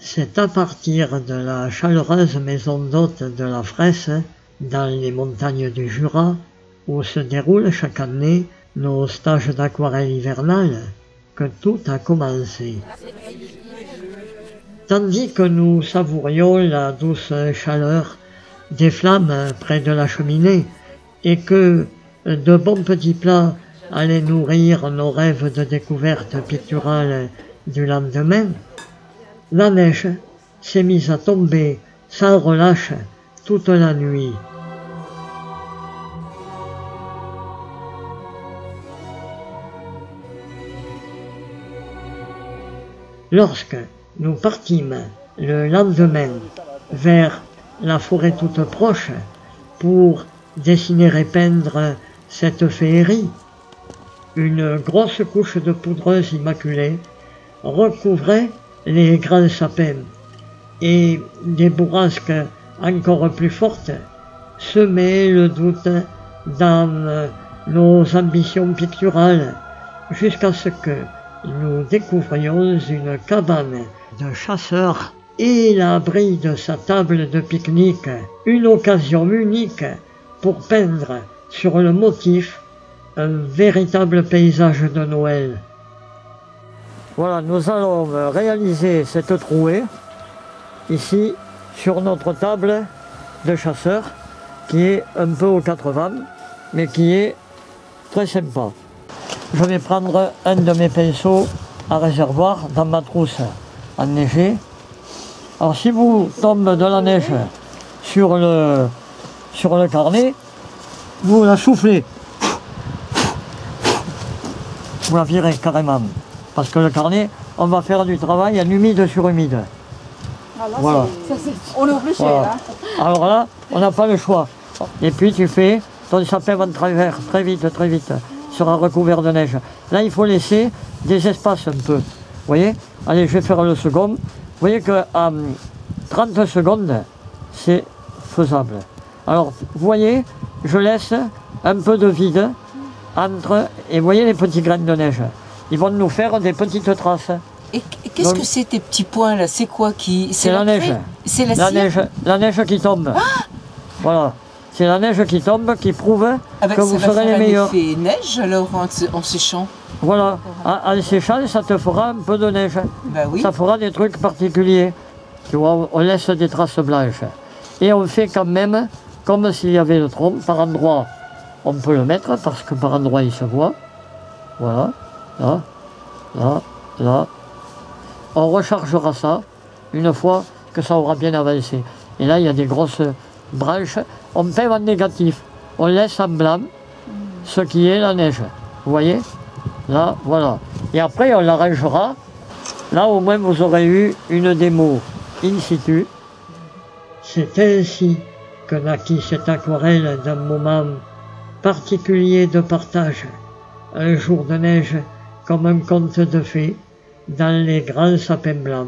C'est à partir de la chaleureuse maison d'hôte de la Fresse, dans les montagnes du Jura, où se déroulent chaque année nos stages d'aquarelle hivernale, que tout a commencé. Tandis que nous savourions la douce chaleur des flammes près de la cheminée, et que de bons petits plats allaient nourrir nos rêves de découverte picturale du lendemain, la neige s'est mise à tomber sans relâche toute la nuit. Lorsque nous partîmes le lendemain vers la forêt toute proche pour dessiner et peindre cette féerie, une grosse couche de poudreuse immaculée recouvrait les grands sapins, et des bourrasques encore plus fortes semaient le doute dans nos ambitions picturales, jusqu'à ce que nous découvrions une cabane de chasseurs et l'abri de sa table de pique-nique, une occasion unique pour peindre sur le motif un véritable paysage de Noël. Voilà, nous allons réaliser cette trouée ici sur notre table de chasseur qui est un peu aux quatre vents mais qui est très sympa. Je vais prendre un de mes pinceaux à réservoir dans ma trousse enneigée. Alors si vous tombe de la neige sur le carnet, vous la soufflez. Vous la virez carrément. Parce que le carnet, on va faire du travail en humide sur humide. Ah là, voilà. On est obligé voilà. là. Alors là, on n'a pas le choix. Et puis tu fais, ton sapin va travers très vite, sera recouvert de neige. Là, il faut laisser des espaces un peu. Vous voyez? Allez, je vais faire le second. Vous voyez qu'à 30 secondes, c'est faisable. Alors, vous voyez, je laisse un peu de vide entre, et vous voyez les petits grains de neige. Ils vont nous faire des petites traces. Et qu'est-ce que c'est tes petits points là? C'est quoi qui... C'est la neige. C'est la cire? La neige qui tombe. Ah, voilà. C'est la neige qui tombe qui prouve que vous serez les meilleurs. Ça va faire un effet neige alors en séchant? Voilà. En séchant, ça te fera un peu de neige. Ben oui. Ça fera des trucs particuliers. Tu vois, on laisse des traces blanches. Et on fait quand même comme s'il y avait le tronc. Par endroit, on peut le mettre parce que par endroit, il se voit. Voilà. Là, là, là. On rechargera ça une fois que ça aura bien avancé. Et là, il y a des grosses branches. On peint en négatif. On laisse en blanc ce qui est la neige. Vous voyez? Là, voilà. Et après, on l'arrangera. Là, au moins, vous aurez eu une démo in situ. C'est ainsi que naquit cette aquarelle d'un moment particulier de partage. Un jour de neige comme un conte de fées dans les grands sapins blancs.